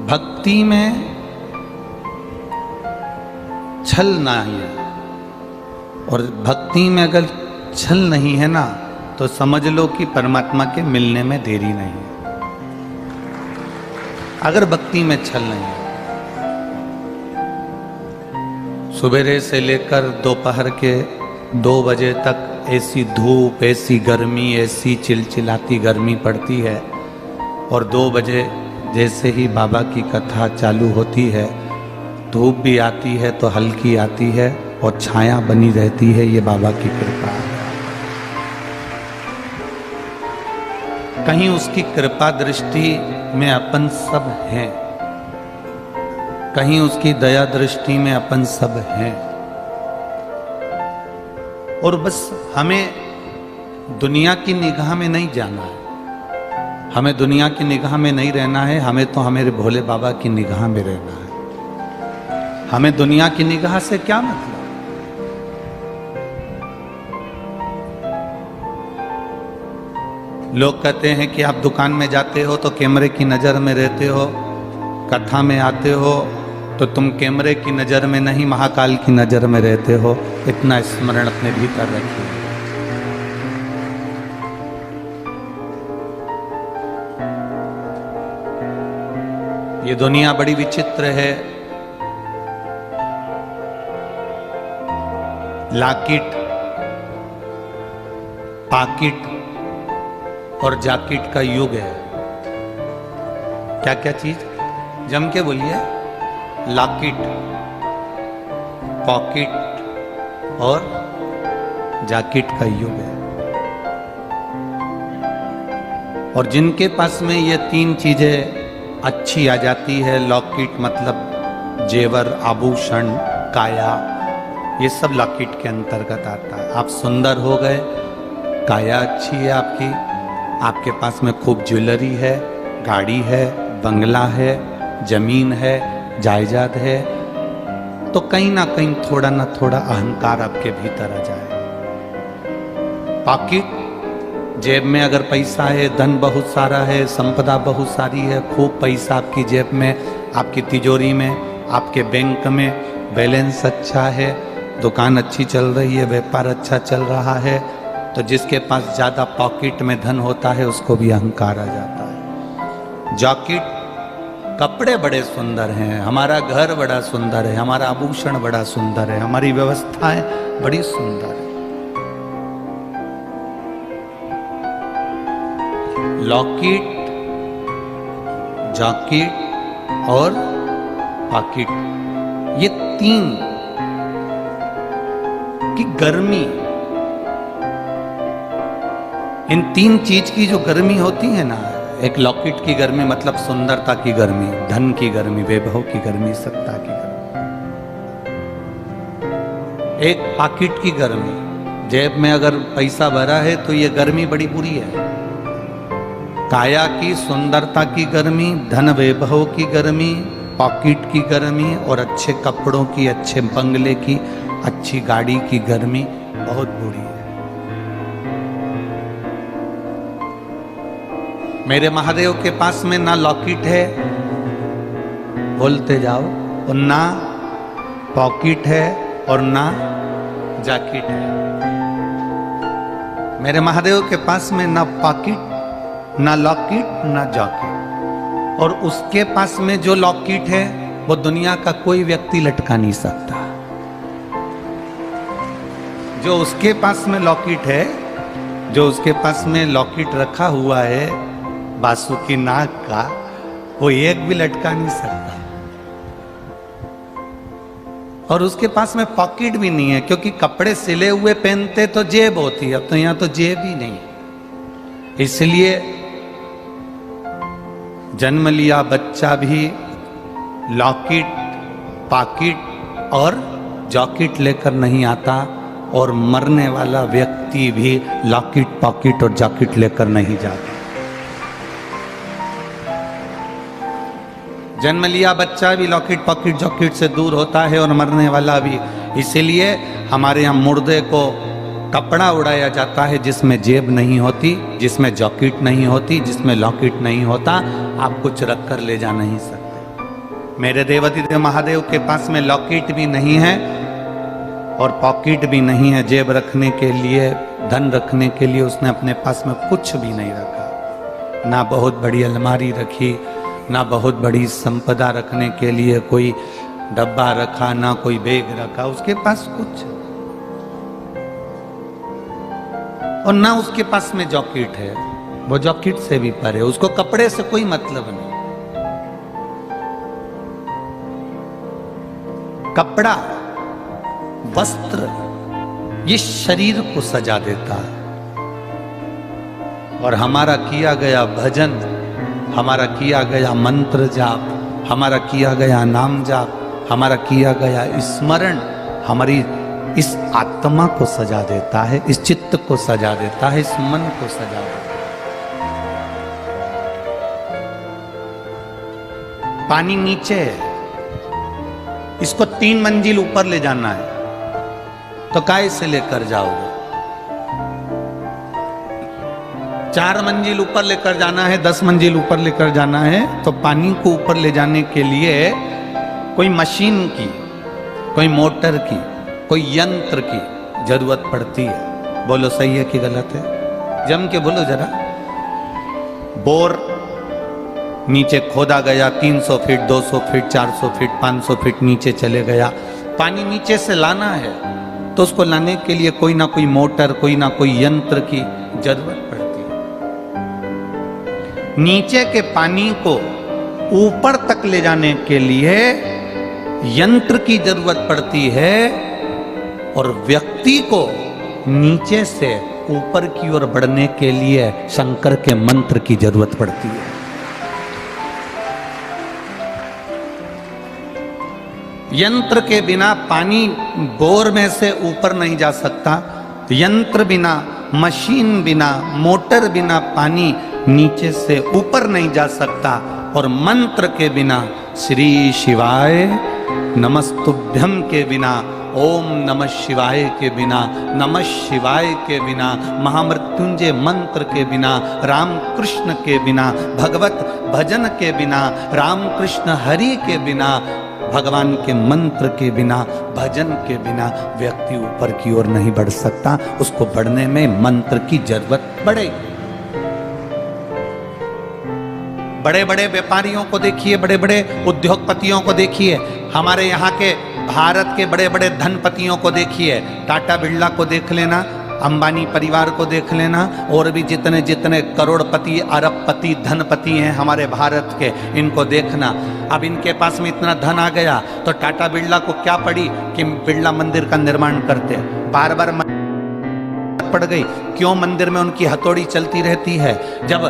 भक्ति में छल नहीं है, और भक्ति में अगर छल नहीं है ना तो समझ लो कि परमात्मा के मिलने में देरी नहीं है। अगर भक्ति में छल नहीं है, सवेरे से लेकर दोपहर के 2 बजे तक ऐसी धूप, ऐसी गर्मी, ऐसी चिलचिलाती गर्मी पड़ती है, और 2 बजे जैसे ही बाबा की कथा चालू होती है, धूप भी आती है तो हल्की आती है और छाया बनी रहती है। ये बाबा की कृपा है। कहीं उसकी कृपा दृष्टि में अपन सब हैं, कहीं उसकी दया दृष्टि में अपन सब हैं, और बस हमें दुनिया की निगाह में नहीं जाना है, हमें दुनिया की निगाह में नहीं रहना है, हमें तो हमारे भोले बाबा की निगाह में रहना है। हमें दुनिया की निगाह से क्या मतलब? लोग कहते हैं कि आप दुकान में जाते हो तो कैमरे की नज़र में रहते हो, कथा में आते हो तो तुम कैमरे की नज़र में नहीं महाकाल की नज़र में रहते हो। इतना स्मरण अपने भीतर रखिए। ये दुनिया बड़ी विचित्र है। लाकिट, पाकिट और जाकिट का युग है। क्या क्या चीज? जम के बोलिए। लाकिट, पॉकेट और जाकिट का युग है। और जिनके पास में ये 3 चीजें अच्छी आ जाती है, लॉकेट मतलब जेवर, आभूषण, काया, ये सब लॉकेट के अंतर्गत आता है। आप सुंदर हो गए, काया अच्छी है आपकी, आपके पास में खूब ज्वेलरी है, गाड़ी है, बंगला है, जमीन है, जायदाद है, तो कहीं ना कहीं थोड़ा ना थोड़ा अहंकार आपके भीतर आ जाए। पॉकेट, जेब में अगर पैसा है, धन बहुत सारा है, संपदा बहुत सारी है, खूब पैसा आपकी जेब में, आपकी तिजोरी में, आपके बैंक में बैलेंस अच्छा है, दुकान अच्छी चल रही है, व्यापार अच्छा चल रहा है, तो जिसके पास ज़्यादा पॉकेट में धन होता है उसको भी अहंकार आ जाता है। जॉकेट, कपड़े बड़े सुंदर हैं, हमारा घर बड़ा सुंदर है, हमारा आभूषण बड़ा सुंदर है, हमारी व्यवस्थाएं बड़ी सुंदर है। लॉकेट, जॉकेट और पॉकेट, ये 3 की गर्मी, इन 3 चीज की जो गर्मी होती है ना, एक लॉकेट की गर्मी मतलब सुंदरता की गर्मी, धन की गर्मी, वैभव की गर्मी, सत्ता की गर्मी। एक पॉकेट की गर्मी, जेब में अगर पैसा भरा है तो ये गर्मी बड़ी बुरी है। काया की, सुंदरता की गर्मी, धन वैभव की गर्मी, पॉकेट की गर्मी और अच्छे कपड़ों की, अच्छे बंगले की, अच्छी गाड़ी की गर्मी बहुत बुरी है। मेरे महादेव के पास में ना लॉकेट है, बोलते जाओ, और ना पॉकेट है और ना जैकेट है। मेरे महादेव के पास में ना पॉकेट, ना लॉकेट, ना जैकेट, और उसके पास में जो लॉकेट है वो दुनिया का कोई व्यक्ति लटका नहीं सकता। जो उसके पास में लॉकेट है, जो उसके पास में लॉकेट रखा हुआ है बासुकी नाग का, वो एक भी लटका नहीं सकता। और उसके पास में पॉकेट भी नहीं है, क्योंकि कपड़े सिले हुए पहनते तो जेब होती है, अब तो यहां तो जेब ही नहीं। इसलिए जन्म लिया बच्चा भी लॉकेट, पॉकेट और जॉकेट लेकर नहीं आता, और मरने वाला व्यक्ति भी लॉकेट, पॉकेट और जॉकेट लेकर नहीं जाता। जन्म लिया बच्चा भी लॉकेट, पॉकेट, जॉकेट से दूर होता है, और मरने वाला भी। इसीलिए हमारे यहाँ मुर्दे को कपड़ा उड़ाया जाता है जिसमें जेब नहीं होती, जिसमें जॉकेट नहीं होती, जिसमें लॉकेट नहीं होता। आप कुछ रख कर ले जा नहीं सकते। मेरे देवाधिदेव महादेव के पास में लॉकेट भी नहीं है और पॉकेट भी नहीं है, जेब रखने के लिए, धन रखने के लिए उसने अपने पास में कुछ भी नहीं रखा। ना बहुत बड़ी अलमारी रखी, ना बहुत बड़ी संपदा रखने के लिए कोई डब्बा रखा, ना कोई बैग रखा, उसके पास कुछ, और ना उसके पास में जॉकेट है, वो जॉकेट से भी परे, उसको कपड़े से कोई मतलब नहीं। कपड़ा, वस्त्र ये शरीर को सजा देता है, और हमारा किया गया भजन, हमारा किया गया मंत्र जाप, हमारा किया गया नाम जाप, हमारा किया गया स्मरण हमारी इस आत्मा को सजा देता है, इस चित्त को सजा देता है, इस मन को सजा देता है। पानी नीचे है, इसको 3 मंजिल ऊपर ले जाना है, तो काय से लेकर जाओगे? 4 मंजिल ऊपर लेकर जाना है, 10 मंजिल ऊपर लेकर जाना है, तो पानी को ऊपर ले जाने के लिए कोई मशीन की, कोई मोटर की, कोई यंत्र की जरूरत पड़ती है। बोलो सही है कि गलत है? जम के बोलो जरा। बोर नीचे खोदा गया, 300 फीट, 200 फीट, 400 फीट, 500 फीट नीचे चले गया, पानी नीचे से लाना है, तो उसको लाने के लिए कोई ना कोई मोटर, कोई ना कोई यंत्र की जरूरत पड़ती है। नीचे के पानी को ऊपर तक ले जाने के लिए यंत्र की जरूरत पड़ती है, और व्यक्ति को नीचे से ऊपर की ओर बढ़ने के लिए शंकर के मंत्र की जरूरत पड़ती है। यंत्र के बिना पानी बोर में से ऊपर नहीं जा सकता, यंत्र बिना, मशीन बिना, मोटर बिना पानी नीचे से ऊपर नहीं जा सकता, और मंत्र के बिना, श्री शिवाय नमस्तुभ्यम के बिना, ओम नमः शिवाय के बिना, नमः शिवाय के बिना, महामृत्युंजय मंत्र के बिना, राम कृष्ण के बिना, भगवत भजन के बिना, राम कृष्ण हरि के बिना, भगवान के मंत्र के बिना, भजन के बिना व्यक्ति ऊपर की ओर नहीं बढ़ सकता। उसको बढ़ने में मंत्र की जरूरत पड़ेगी। बड़े बड़े व्यापारियों को देखिए, बड़े बड़े उद्योगपतियों को देखिए, हमारे यहाँ के भारत के बड़े बड़े धनपतियों को देखिए, टाटा बिरला को देख लेना, अंबानी परिवार को देख लेना, और भी जितने जितने करोड़पति, अरबपति, धनपति हैं हमारे भारत के, इनको देखना। अब इनके पास में इतना धन आ गया तो टाटा बिरला को क्या पड़ी कि बिरला मंदिर का निर्माण करते, बार बार पड़ गई, क्यों मंदिर में उनकी हथौड़ी चलती रहती है? जब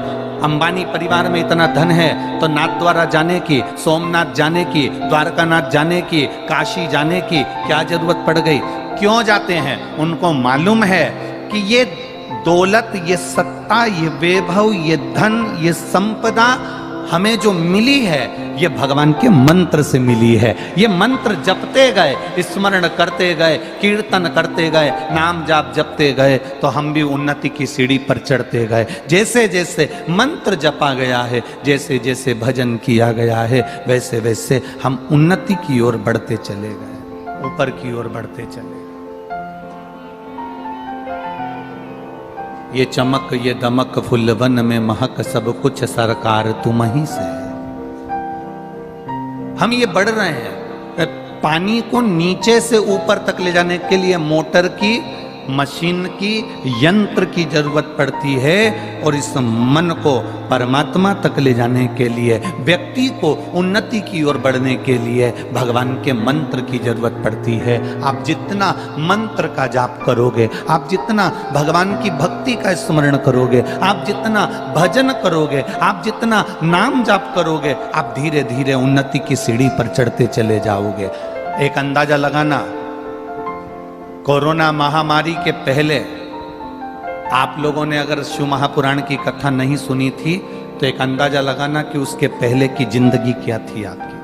अंबानी परिवार में इतना धन है तो नाथ द्वारा जाने की, सोमनाथ जाने की, द्वारकानाथ जाने की, काशी जाने की क्या जरूरत पड़ गई? क्यों जाते हैं? उनको मालूम है कि ये दौलत, ये सत्ता, ये वैभव, ये धन, ये संपदा हमें जो मिली है ये भगवान के मंत्र से मिली है। ये मंत्र जपते गए, स्मरण करते गए, कीर्तन करते गए, नाम जाप जपते गए, तो हम भी उन्नति की सीढ़ी पर चढ़ते गए। जैसे जैसे मंत्र जपा गया है, जैसे जैसे भजन किया गया है, वैसे वैसे हम उन्नति की ओर बढ़ते चले गए, ऊपर की ओर बढ़ते चले। ये चमक ये दमक फुलवन में महक, सब कुछ सरकार तुम ही से है। हम ये बढ़ रहे हैं। पानी को नीचे से ऊपर तक ले जाने के लिए मोटर की, मशीन की, यंत्र की जरूरत पड़ती है, और इस मन को परमात्मा तक ले जाने के लिए, व्यक्ति को उन्नति की ओर बढ़ने के लिए भगवान के मंत्र की जरूरत पड़ती है। आप जितना मंत्र का जाप करोगे, आप जितना भगवान की भक्ति का स्मरण करोगे, आप जितना भजन करोगे, आप जितना नाम जाप करोगे, आप धीरे धीरे उन्नति की सीढ़ी पर चढ़ते चले जाओगे। एक अंदाजा लगाना, कोरोना महामारी के पहले आप लोगों ने अगर शिव महापुराण की कथा नहीं सुनी थी तो एक अंदाजा लगाना कि उसके पहले की जिंदगी क्या थी आपकी।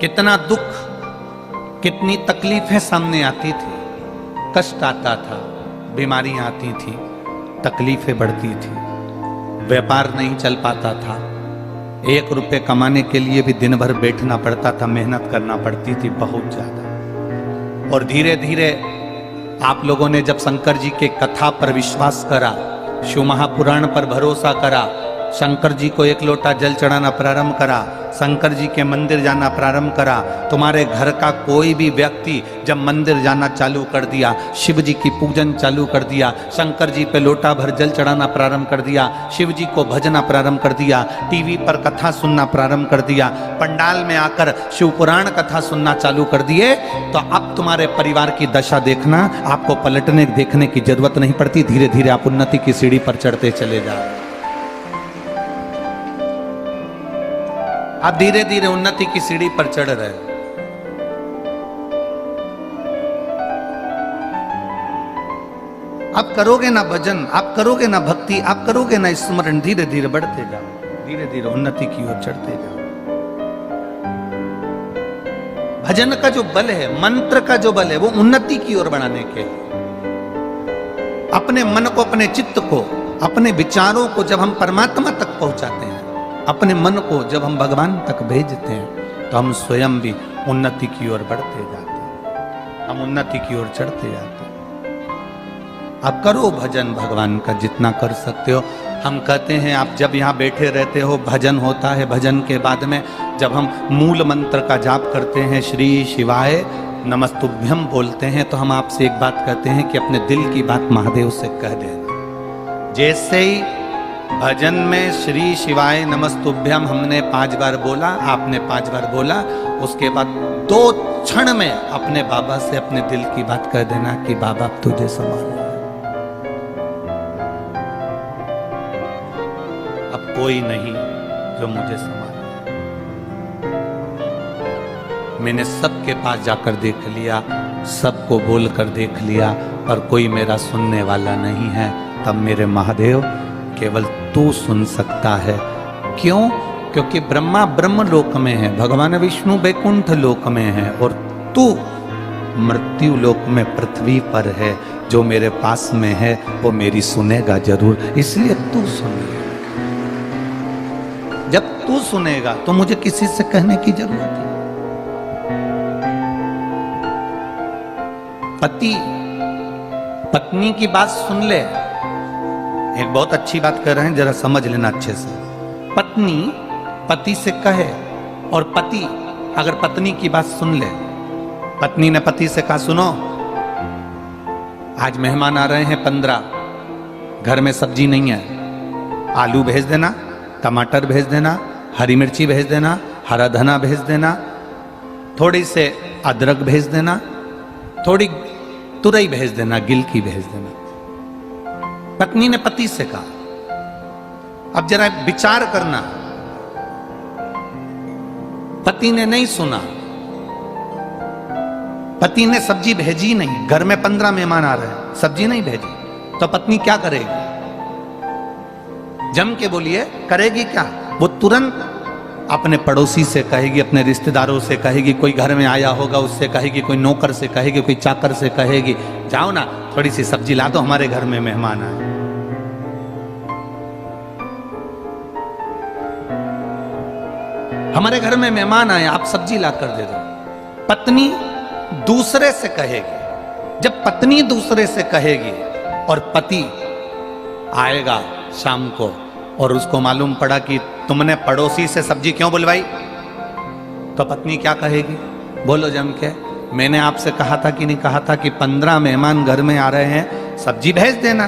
कितना दुख, कितनी तकलीफें सामने आती थी, कष्ट आता था, बीमारियां आती थी, तकलीफें बढ़ती थी, व्यापार नहीं चल पाता था, 1 रुपए कमाने के लिए भी दिन भर बैठना पड़ता था, मेहनत करना पड़ती थी बहुत ज्यादा। और धीरे धीरे आप लोगों ने जब शंकर जी के कथा पर विश्वास करा, शिव महापुराण पर भरोसा करा, शंकर जी को 1 लोटा जल चढ़ाना प्रारंभ करा, शंकर जी के मंदिर जाना प्रारंभ करा, तुम्हारे घर का कोई भी व्यक्ति जब मंदिर जाना चालू कर दिया, शिव जी की पूजन चालू कर दिया, शंकर जी पे लोटा भर जल चढ़ाना प्रारंभ कर दिया, शिव जी को भजना प्रारंभ कर दिया, टीवी पर कथा सुनना प्रारंभ कर दिया, पंडाल में आकर शिव पुराण कथा सुनना चालू कर दिए, तो अब तुम्हारे परिवार की दशा देखना, आपको पलटने देखने की जरूरत नहीं पड़ती। धीरे धीरे आप उन्नति की सीढ़ी पर चढ़ते चले जा रहे हैं। आप धीरे धीरे उन्नति की सीढ़ी पर चढ़ रहे हो। आप करोगे ना भजन, आप करोगे ना भक्ति, आप करोगे ना स्मरण, धीरे धीरे बढ़ते जाओ, धीरे धीरे उन्नति की ओर चढ़ते जाओ। भजन का जो बल है, मंत्र का जो बल है, वो उन्नति की ओर बढ़ाने के। अपने मन को, अपने चित्त को, अपने विचारों को जब हम परमात्मा तक पहुंचाते हैं, अपने मन को जब हम भगवान तक भेजते हैं, तो हम स्वयं भी उन्नति की ओर बढ़ते जाते हैं, हम उन्नति की ओर चढ़ते जाते हैं। आप करो भजन भगवान का जितना कर सकते हो। हम कहते हैं आप जब यहाँ बैठे रहते हो, भजन होता है, भजन के बाद में जब हम मूल मंत्र का जाप करते हैं, श्री शिवाय नमस्तुभ्यम बोलते हैं, तो हम आपसे एक बात कहते हैं कि अपने दिल की बात महादेव से कह देना। जैसे ही भजन में श्री शिवाय नमस्तुभ्यम हमने 5 बार बोला, आपने 5 बार बोला, उसके बाद 2 क्षण में अपने बाबा से अपने दिल की बात कह देना कि बाबा तुझे संभालो। अब कोई नहीं जो मुझे संभाले। मैंने सबके पास जाकर देख लिया, सबको बोलकर देख लिया, पर कोई मेरा सुनने वाला नहीं है। तब मेरे महादेव केवल तू सुन सकता है। क्यों? क्योंकि ब्रह्मा ब्रह्म लोक में है, भगवान विष्णु बैकुंठ लोक में है, और तू मृत्यु लोक में पृथ्वी पर है। जो मेरे पास में है वो मेरी सुनेगा जरूर, इसलिए तू सुनेगा। जब तू सुनेगा तो मुझे किसी से कहने की जरूरत है। पति पत्नी की बात सुन ले। एक बहुत अच्छी बात कर रहे हैं, जरा समझ लेना अच्छे से। पत्नी पति से कहे, और पति अगर पत्नी की बात सुन ले। पत्नी ने पति से कहा, सुनो आज मेहमान आ रहे हैं 15, घर में सब्जी नहीं है, आलू भेज देना, टमाटर भेज देना, हरी मिर्ची भेज देना, हरा धना भेज देना, थोड़ी से अदरक भेज देना, थोड़ी तुरई भेज देना, गिलकी भेज देना। पत्नी ने पति से कहा। अब जरा विचार करना, पति ने नहीं सुना, पति ने सब्जी भेजी नहीं, घर में 15 मेहमान आ रहे हैं, सब्जी नहीं भेजी, तो पत्नी क्या करेगी? जम के बोलिए, करेगी क्या? वो तुरंत अपने पड़ोसी से कहेगी, अपने रिश्तेदारों से कहेगी, कोई घर में आया होगा उससे कहेगी, कोई नौकर से कहेगी, कोई चाकर से कहेगी, जाओ ना थोड़ी सी सब्जी ला दो, हमारे घर में मेहमान आए। हमारे घर में मेहमान आए, आप सब्जी ला कर दे दो। पत्नी दूसरे से कहेगी। जब पत्नी दूसरे से कहेगी और पति आएगा शाम को और उसको मालूम पड़ा कि तुमने पड़ोसी से सब्जी क्यों बुलवाई, तो पत्नी क्या कहेगी? बोलो जम के, मैंने आपसे कहा था कि नहीं कहा था कि 15 मेहमान घर में आ रहे हैं, सब्जी भेज देना,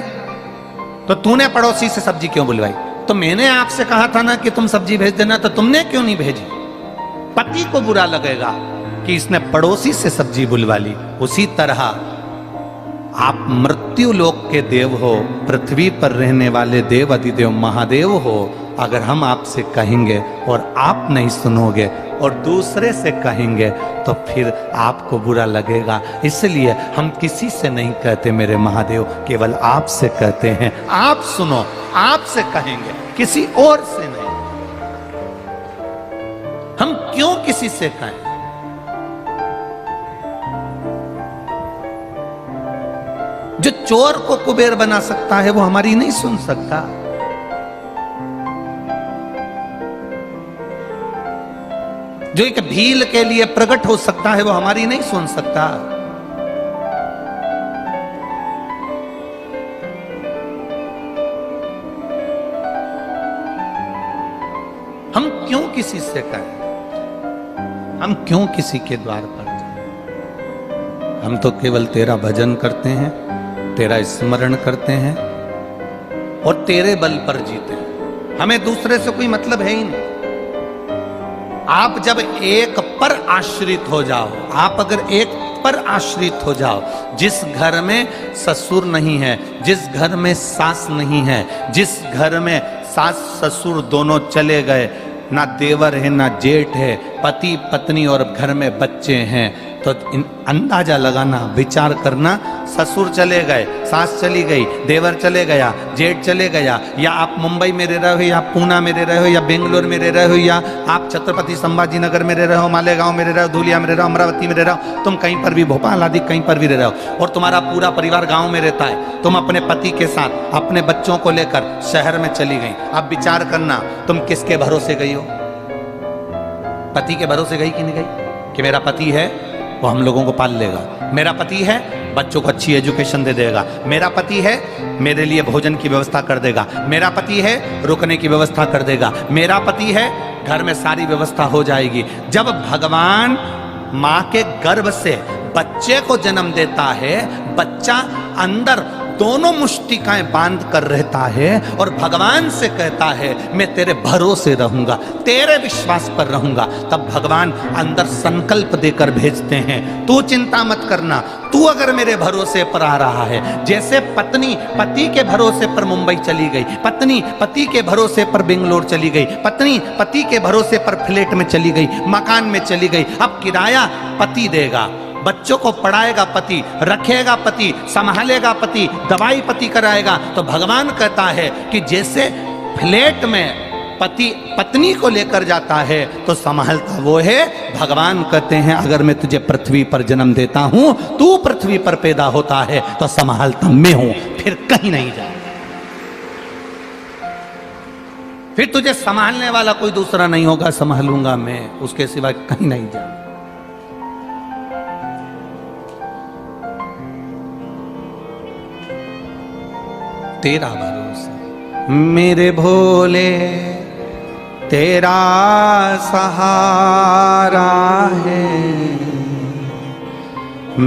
तो तूने पड़ोसी से सब्जी क्यों बुलवाई? तो मैंने आपसे कहा था ना कि तुम सब्जी भेज देना, तो तुमने क्यों नहीं भेजी? पति को बुरा लगेगा कि इसने पड़ोसी से सब्जी बुलवा ली। उसी तरह आप मृत्यु लोक के देव हो, पृथ्वी पर रहने वाले देव अधिदेव महादेव हो। अगर हम आपसे कहेंगे और आप नहीं सुनोगे और दूसरे से कहेंगे तो फिर आपको बुरा लगेगा। इसलिए हम किसी से नहीं कहते मेरे महादेव, केवल आपसे कहते हैं। आप सुनो, आपसे कहेंगे, किसी और से नहीं। हम क्यों किसी से कहें? जो चोर को कुबेर बना सकता है वो हमारी नहीं सुन सकता। जो एक भील के लिए प्रकट हो सकता है वो हमारी नहीं सुन सकता। हम क्यों किसी से कहें, हम क्यों किसी के द्वार पर जाएं? हम तो केवल तेरा भजन करते हैं, तेरा स्मरण करते हैं और तेरे बल पर जीते हैं। हमें दूसरे से कोई मतलब है ही नहीं। आप जब एक पर आश्रित हो जाओ, आप अगर एक पर आश्रित हो जाओ, जिस घर में ससुर नहीं है, जिस घर में सास नहीं है, जिस घर में सास ससुर दोनों चले गए, ना देवर है ना जेठ है, पति पत्नी और घर में बच्चे हैं, तो अंदाजा लगाना, विचार करना, ससुर चले गए, सास चली गई, देवर चले गया, जेठ चले गया, या आप मुंबई में रह रहे हो, या पूना में रह रहे हो, या बेंगलोर में रह रहे हो, या आप छत्रपति संभाजी नगर में रह रहे हो, मालेगांव में रह रहे हो, धुलिया में रह रहे हो, अमरावती में रह रहे हो, तुम कहीं पर भी, भोपाल आदि कहीं पर भी रह रहे हो, और तुम्हारा पूरा परिवार गाँव में रहता है, तुम अपने पति के साथ अपने बच्चों को लेकर शहर में चली गई। अब विचार करना, तुम किसके भरोसे गई हो? पति के भरोसे गई कि नहीं गई कि मेरा पति है वो हम लोगों को पाल लेगा, मेरा पति है बच्चों को अच्छी एजुकेशन दे देगा, मेरा पति है मेरे लिए भोजन की व्यवस्था कर देगा, मेरा पति है रुकने की व्यवस्था कर देगा, मेरा पति है घर में सारी व्यवस्था हो जाएगी। जब भगवान माँ के गर्भ से बच्चे को जन्म देता है, बच्चा अंदर दोनों मुष्टिकाएं बांध कर रहता है और भगवान से कहता है मैं तेरे भरोसे रहूंगा, तेरे विश्वास पर रहूंगा, तब भगवान अंदर संकल्प देकर भेजते हैं, तू चिंता मत करना, तू अगर मेरे भरोसे पर आ रहा है। जैसे पत्नी पति के भरोसे पर मुंबई चली गई, पत्नी पति के भरोसे पर बेंगलोर चली गई, पत्नी पति के भरोसे पर फ्लैट में चली गई, मकान में चली गई, अब किराया पति देगा, बच्चों को पढ़ाएगा पति, रखेगा पति, संभालेगा पति, दवाई पति कराएगा। तो भगवान कहता है कि जैसे फ्लैट में पति पत्नी को लेकर जाता है तो संभालता वो है। भगवान कहते हैं अगर मैं तुझे पृथ्वी पर जन्म देता हूं, तू पृथ्वी पर पैदा होता है तो संभालता मैं हूं, फिर कहीं नहीं जा, फिर तुझे संभालने वाला कोई दूसरा नहीं होगा, संभालूंगा मैं, उसके सिवा कहीं नहीं जा। तेरा भरोसा मेरे भोले, तेरा सहारा है,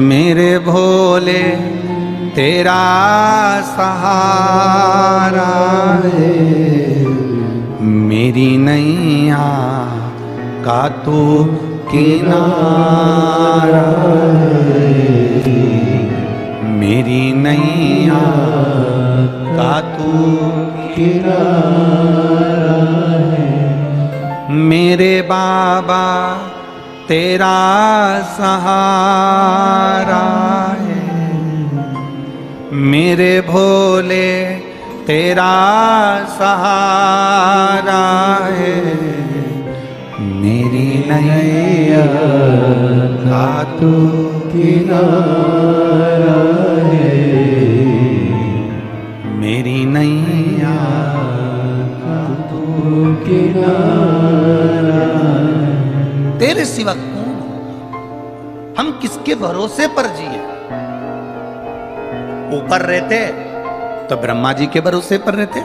मेरे भोले तेरा सहारा है, मेरी नैया का तू किनारा है, मेरी नैया का तू किनारा है, मेरे बाबा तेरा सहारा है, मेरे भोले तेरा सहारा है, मेरी नैया का तू किनारा है, मेरी नैया का तू किनारा है। तेरे सिवा कौन? हम किसके भरोसे पर जिए? ऊपर रहते तो ब्रह्मा जी के भरोसे पर रहते,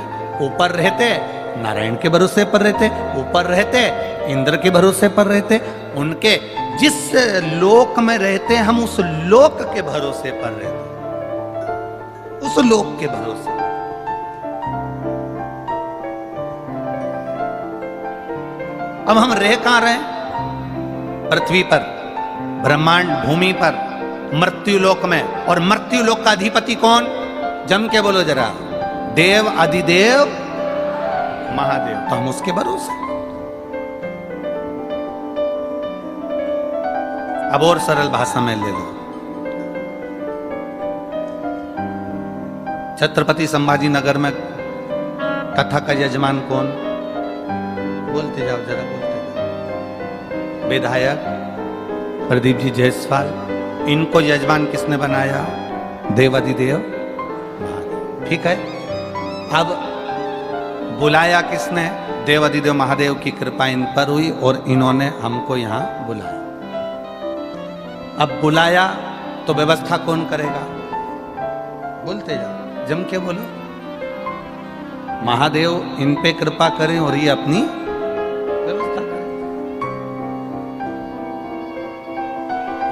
ऊपर रहते नारायण के भरोसे पर रहते, ऊपर रहते इंद्र के भरोसे पर रहते, उनके जिस लोक में रहते हम उस लोक के भरोसे पर रहते, उस लोक के भरोसे। अब हम रह कहां रहे? पृथ्वी पर, ब्रह्मांड भूमि पर, मृत्यु लोक में। और मृत्यु लोक का अधिपति कौन? जम के बोलो जरा, देव अधिदेव महादेव। तो हम उसके भरोसे। अब और सरल भाषा में ले लो, छत्रपति संभाजी नगर में कथा का यजमान कौन? बोलते जाओ जरा, बोलते जाओ। विधायक प्रदीप जी जायसवाल, इनको यजमान किसने बनाया? देवाधिदेव महादेव। ठीक है, अब बुलाया किसने? देवाधिदेव महादेव की कृपा इन पर हुई और इन्होंने हमको यहाँ बुलाया। अब बुलाया तो व्यवस्था कौन करेगा? बोलते जाओ, जम के बोलो। महादेव इन पे कृपा करें और ये अपनी व्यवस्था करें,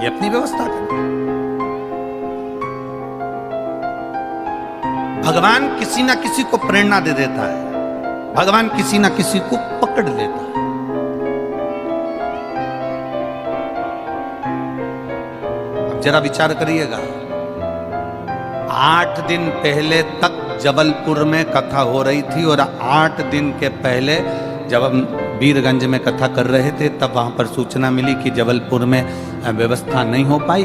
ये अपनी व्यवस्था करें। भगवान किसी ना किसी को प्रेरणा दे देता है, भगवान किसी ना किसी को पकड़ लेता है। अब जरा विचार करिएगा, 8 दिन पहले तक जबलपुर में कथा हो रही थी और 8 दिन के पहले जब हम वीरगंज में कथा कर रहे थे तब वहाँ पर सूचना मिली कि जबलपुर में व्यवस्था नहीं हो पाई,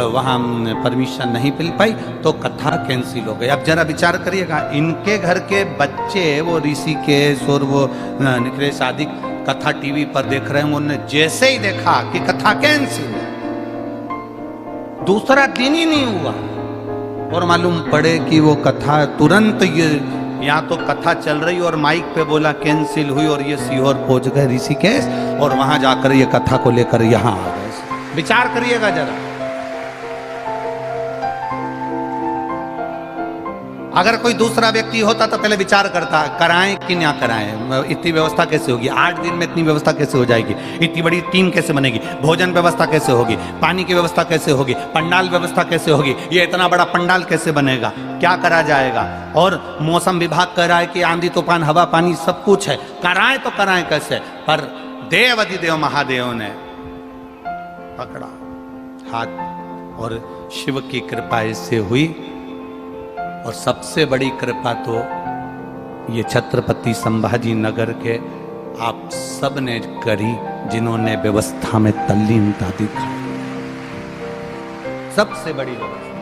वहाँ परमिशन नहीं मिल पाई, तो कथा कैंसिल हो गई। अब जरा विचार करिएगा, इनके घर के बच्चे वो ऋषिकेश और वो निखिलेश आदि कथा टीवी पर देख रहे हैं, उन्होंने जैसे ही देखा कि कथा कैंसिल, दूसरा दिन ही नहीं हुआ और मालूम पड़े कि वो कथा तुरंत, ये यहाँ तो कथा चल रही और माइक पे बोला कैंसिल हुई और ये सीहोर पहुंच गए ऋषिकेश और वहां जाकर ये कथा को लेकर यहाँ आ गए। विचार करिएगा जरा, अगर कोई दूसरा व्यक्ति होता तो पहले विचार करता कराएं कि ना कराएं, इतनी व्यवस्था कैसे होगी, 8 दिन में इतनी व्यवस्था कैसे हो जाएगी, इतनी बड़ी टीम कैसे बनेगी, भोजन व्यवस्था कैसे होगी, पानी की व्यवस्था कैसे होगी, पंडाल व्यवस्था कैसे होगी, ये इतना बड़ा पंडाल कैसे बनेगा, क्या करा जाएगा। और मौसम विभाग कह रहा है कि आंधी तूफान हवा पानी सब कुछ है, कराएं तो कराएं कैसे। पर देवाधिदेव महादेव ने पकड़ा हाथ और शिव की कृपा इससे हुई। और सबसे बड़ी कृपा तो ये छत्रपति संभाजी नगर के आप सब ने करी, जिन्होंने व्यवस्था में तल्लीनता दिखाई, सबसे बड़ी व्यवस्था।